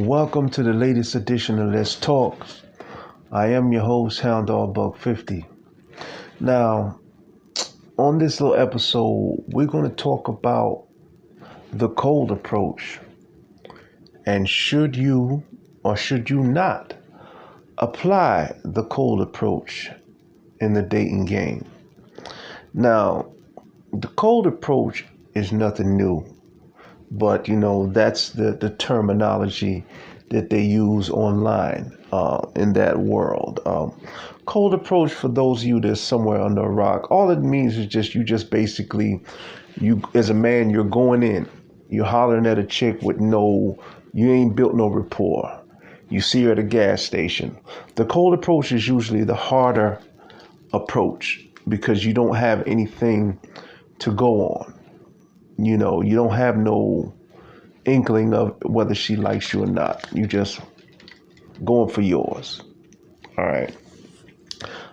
Welcome to the latest edition of Let's Talk. I am your host, Hound Dog Buck 50. Now, on this little episode, we're going to talk about the cold approach and should you or should you not apply the cold approach in the dating game. Now, the cold approach is nothing new, but that's the terminology that they use online in that world. Cold approach, for those of you that's somewhere under a rock, all it means is you as a man, you're going in, you're hollering at a chick with you ain't built no rapport. You see her at a gas station. The cold approach is usually the harder approach because you don't have anything to go on. You don't have no inkling of whether she likes you or not. You just going for yours. All right.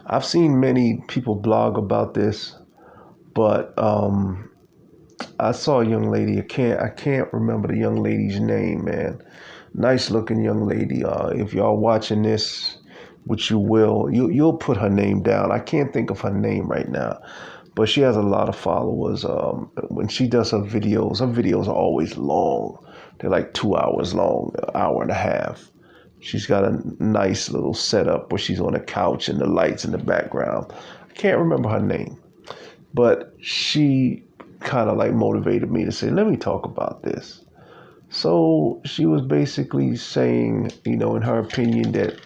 I've seen many people blog about this, but I saw a young lady. I can't remember the young lady's name, man. Nice looking young lady. If y'all watching this, which you will, you'll put her name down. I can't think of her name right now, but she has a lot of followers. When she does her videos are always long. They're like 2 hours long, an hour and a half. She's got a nice little setup where she's on a couch and the lights in the background. I can't remember her name, but she kind of like motivated me to say, let me talk about this. So she was basically saying, in her opinion, that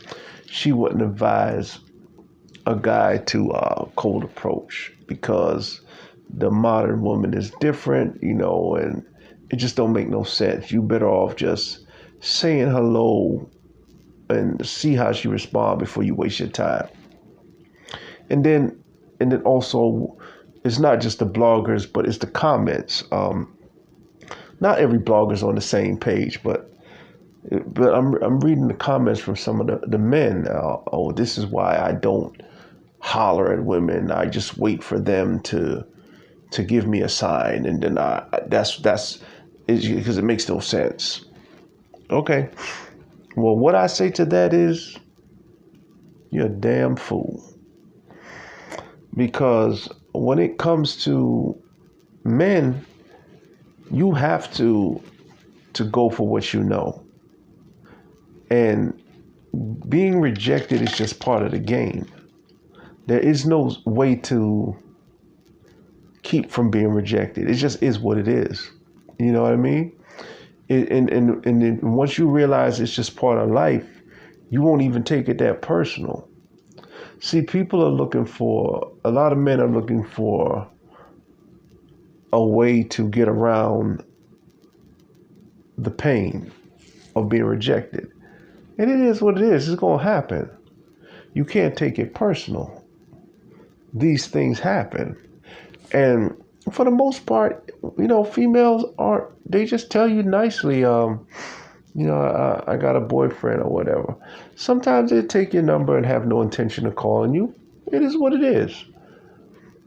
she wouldn't advise a guy to cold approach because the modern woman is different, and it just don't make no sense. You better off just saying hello and see how she responds before you waste your time. And then also, it's not just the bloggers, but it's the comments. Not every blogger's on the same page, but I'm reading the comments from some of the men. This is why I don't holler at women. I just wait for them to give me a sign, and then that's because it makes no sense. Okay. Well, what I say to that is, you're a damn fool. Because when it comes to men, you have to go for what you know. And being rejected is just part of the game. There is no way to keep from being rejected. It just is what it is. You know what I mean? And then once you realize it's just part of life, you won't even take it that personal. See, a lot of men are looking for a way to get around the pain of being rejected. And it is what it is. It's going to happen. You can't take it personal. These things happen. And for the most part, females they just tell you nicely, I got a boyfriend or whatever. Sometimes they take your number and have no intention of calling you. It is what it is.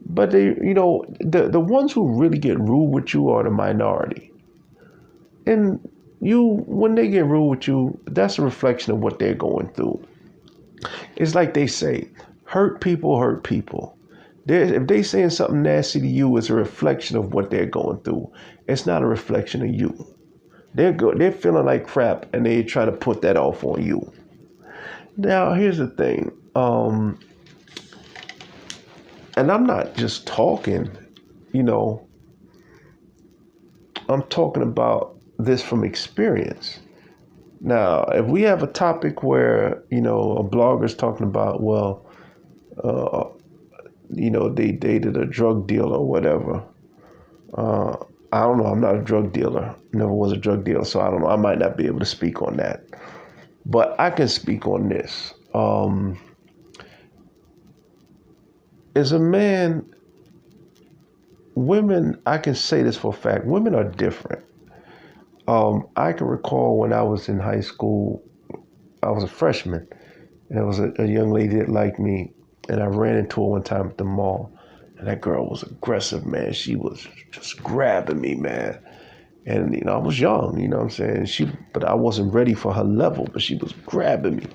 But the ones who really get rude with you are the minority. And when they get rude with you, that's a reflection of what they're going through. It's like they say, hurt people hurt people. If they saying something nasty to you, it's a reflection of what they're going through. It's not a reflection of you. They're feeling like crap, and they try to put that off on you. Now, here's the thing. And I'm not just talking, I'm talking about this from experience. Now, if we have a topic where, a blogger's talking about, they dated a drug dealer or whatever. I don't know. I'm not a drug dealer. Never was a drug dealer. So I don't know. I might not be able to speak on that. But I can speak on this. As a man, women, I can say this for a fact. Women are different. I can recall when I was in high school, I was a freshman. And there was a young lady that liked me. And I ran into her one time at the mall. And that girl was aggressive, man. She was just grabbing me, man. And, I was young, you know what I'm saying? But I wasn't ready for her level, but she was grabbing me.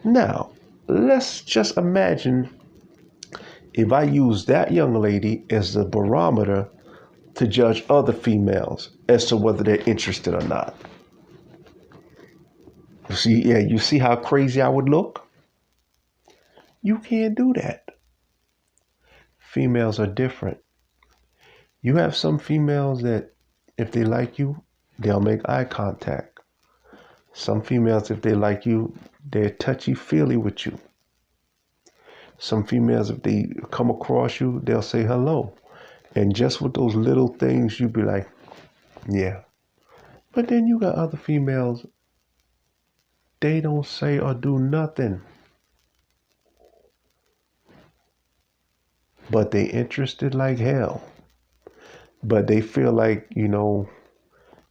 Now, let's just imagine if I use that young lady as the barometer to judge other females as to whether they're interested or not. You see how crazy I would look? You can't do that. Females are different. You have some females that if they like you, they'll make eye contact. Some females, if they like you, they're touchy-feely with you. Some females, if they come across you, they'll say hello. And just with those little things, you'd be like, yeah. But then you got other females, they don't say or do nothing. But they interested like hell. But they feel like,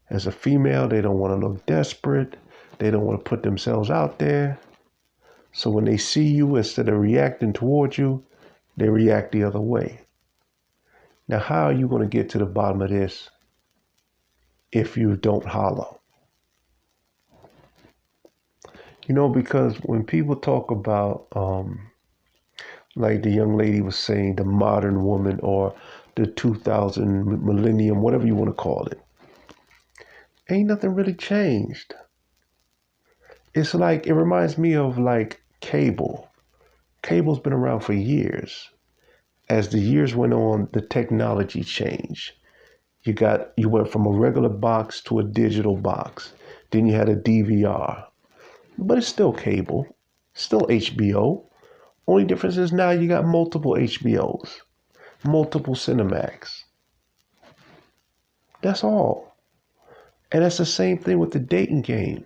as a female, they don't want to look desperate. They don't want to put themselves out there. So when they see you, instead of reacting towards you, they react the other way. Now, how are you going to get to the bottom of this if you don't holler? Because when people talk about, like the young lady was saying, the modern woman or the 2000 millennium, whatever you want to call it, ain't nothing really changed. It's like, it reminds me of like cable. Cable's been around for years. As the years went on, the technology changed. You went from a regular box to a digital box. Then you had a DVR. But it's still cable, still HBO. Only difference is now you got multiple HBOs, multiple Cinemax. That's all. And that's the same thing with the dating game.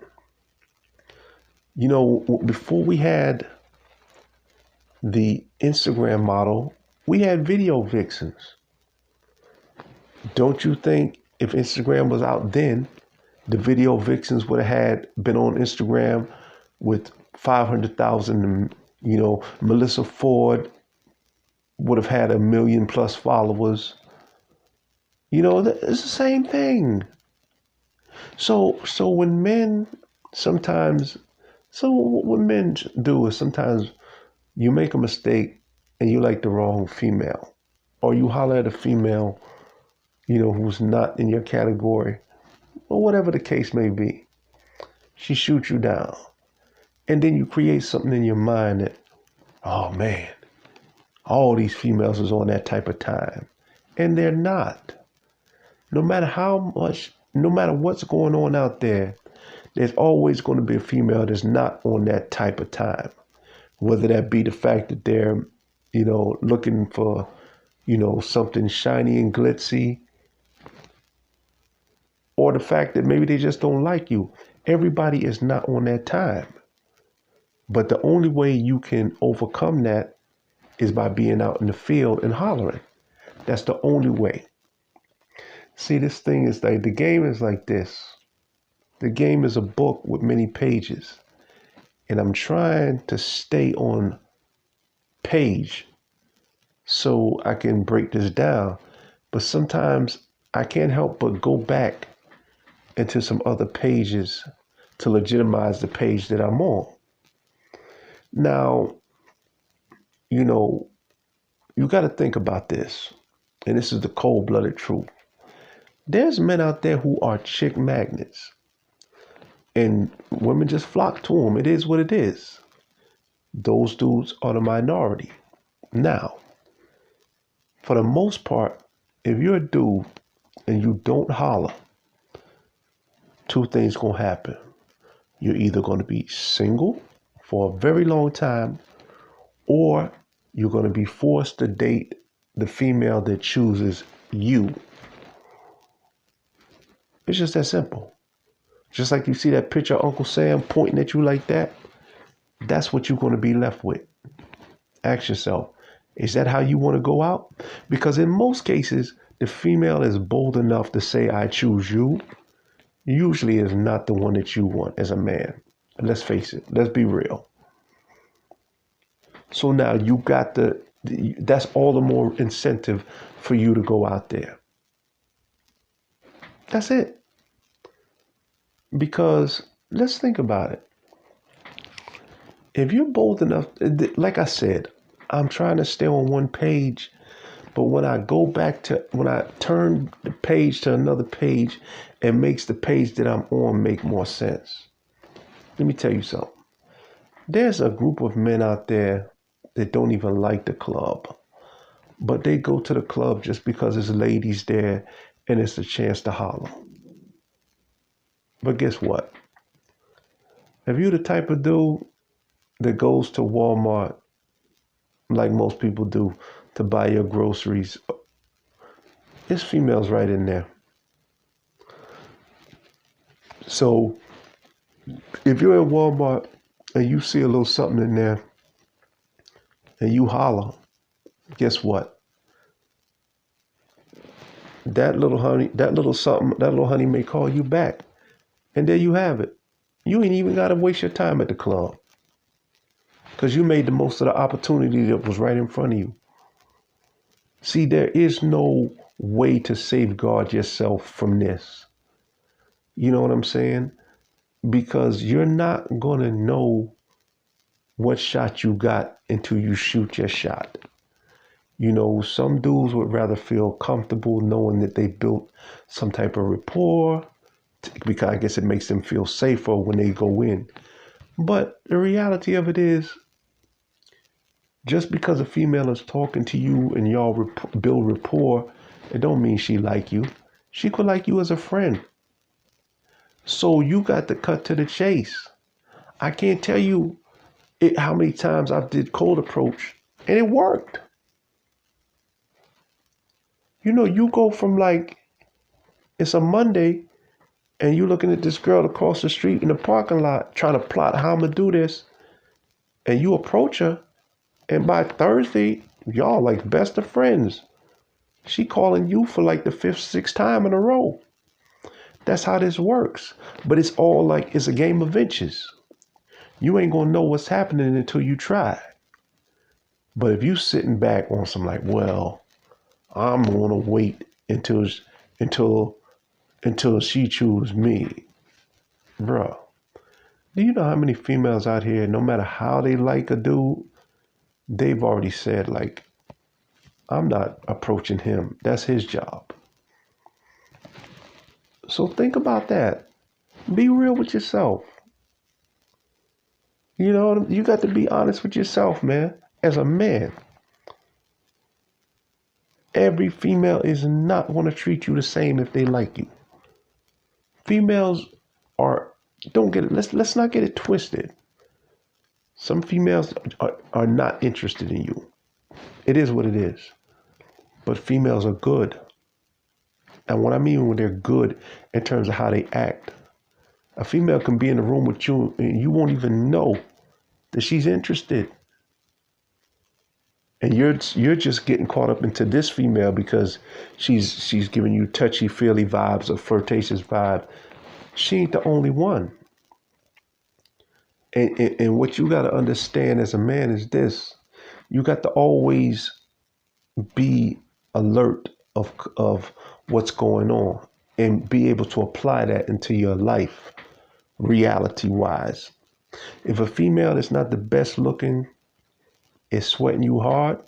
Before we had the Instagram model, we had video vixens. Don't you think if Instagram was out then, the video vixens would have been on Instagram with 500,000, Melissa Ford would have had 1 million plus followers. It's the same thing. So when men what men do is sometimes you make a mistake and you like the wrong female, or you holler at a female, who's not in your category, or whatever the case may be. She shoots you down. And then you create something in your mind that, oh man, all these females is on that type of time. And they're not. No matter what's going on out there, there's always going to be a female that's not on that type of time. Whether that be the fact that they're, looking for, something shiny and glitzy, or the fact that maybe they just don't like you. Everybody is not on that time. But the only way you can overcome that is by being out in the field and hollering. That's the only way. See, this thing is like, the game is like this. The game is a book with many pages. And I'm trying to stay on page so I can break this down. But sometimes I can't help but go back into some other pages to legitimize the page that I'm on. Now, you got to think about this. And this is the cold-blooded truth. There's men out there who are chick magnets. And women just flock to them. It is what it is. Those dudes are the minority. Now, for the most part, if you're a dude and you don't holler, two things going to happen. You're either going to be single for a very long time, or you're going to be forced to date the female that chooses you. It's just that simple. Just like you see that picture of Uncle Sam pointing at you like that, that's what you're going to be left with. Ask yourself, is that how you want to go out? Because in most cases, the female is bold enough to say, I choose you, usually is not the one that you want as a man. Let's face it. Let's be real. So now you got that's all the more incentive for you to go out there. That's it. Because let's think about it. If you're bold enough, like I said, I'm trying to stay on one page, but when I turn the page to another page, it makes the page that I'm on make more sense. Let me tell you something. There's a group of men out there that don't even like the club, but they go to the club just because there's ladies there and it's a chance to holler. But guess what? If you're the type of dude that goes to Walmart, like most people do, to buy your groceries, there's females right in there. So if you're at Walmart and you see a little something in there and you holler, guess what? That little honey may call you back. And there you have it. You ain't even got to waste your time at the club because you made the most of the opportunity that was right in front of you. See, there is no way to safeguard yourself from this. You know what I'm saying? Because you're not going to know what shot you got until you shoot your shot. You know, some dudes would rather feel comfortable knowing that they built some type of rapport, because I guess it makes them feel safer when they go in. But the reality of it is, just because a female is talking to you and y'all build rapport, it don't mean she like you. She could like you as a friend. So you got to cut to the chase. I can't tell you how many times I did cold approach and it worked. You know, you go from like, it's a Monday and you looking at this girl across the street in the parking lot trying to plot how I'm going to do this. And you approach her. And by Thursday, y'all like best of friends. She calling you for like the 5th, 6th time in a row. That's how this works. But it's all like, it's a game of inches. You ain't going to know what's happening until you try. But if you sitting back on some like, well, I'm going to wait until she chooses me. Bruh, do you know how many females out here, no matter how they like a dude, they've already said like, I'm not approaching him. That's his job. So think about that. Be real with yourself. You know, you got to be honest with yourself, man. As a man, every female is not going to treat you the same if they like you. Females don't get it. Let's not get it twisted. Some females are not interested in you. It is what it is. But females are good. And what I mean when they're good in terms of how they act. A female can be in the room with you and you won't even know that she's interested. And you're just getting caught up into this female because she's giving you touchy-feely vibes or flirtatious vibe. She ain't the only one. And what you got to understand as a man is this. You got to always be alert of what's going on and be able to apply that into your life, reality-wise. If a female is not the best looking, is sweating you hard,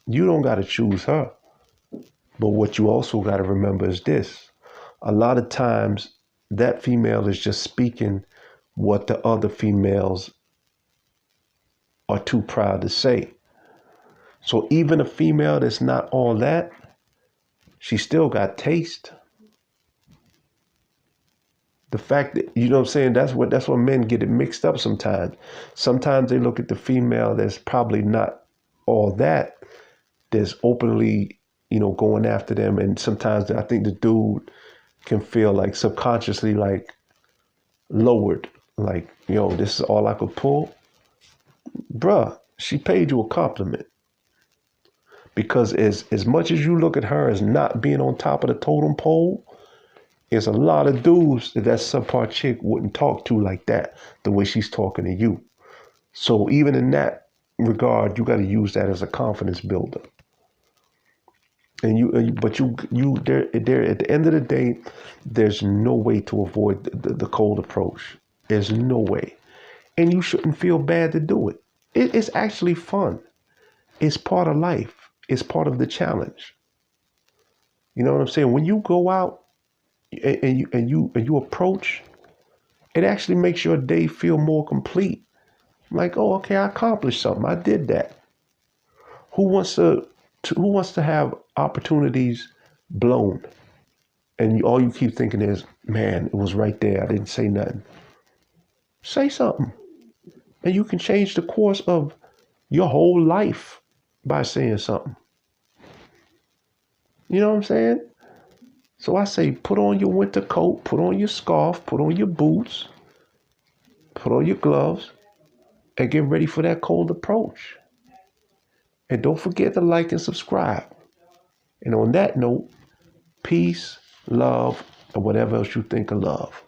you don't got to choose her. But what you also got to remember is this. A lot of times that female is just speaking what the other females are too proud to say. So even a female that's not all that, she still got taste. The fact that, you know what I'm saying, that's what men get it mixed up sometimes. Sometimes they look at the female that's probably not all that, that's openly, going after them. And sometimes I think the dude can feel like subconsciously like lowered. Like, this is all I could pull. Bruh, she paid you a compliment. Because as much as you look at her as not being on top of the totem pole, there's a lot of dudes that subpar chick wouldn't talk to like that, the way she's talking to you. So even in that regard, you got to use that as a confidence builder. But there at the end of the day, there's no way to avoid the cold approach. There's no way. And you shouldn't feel bad to do it. It's actually fun. It's part of life. It's part of the challenge. You know what I'm saying? When you go out and you approach, it actually makes your day feel more complete. Like, oh, okay, I accomplished something. I did that. Who wants to have opportunities blown? And all you keep thinking is, man, it was right there. I didn't say nothing. Say something. And you can change the course of your whole life by saying something. You know what I'm saying? So I say, put on your winter coat, put on your scarf, put on your boots, put on your gloves, and get ready for that cold approach. And don't forget to like and subscribe. And on that note, peace, love, and whatever else you think of love.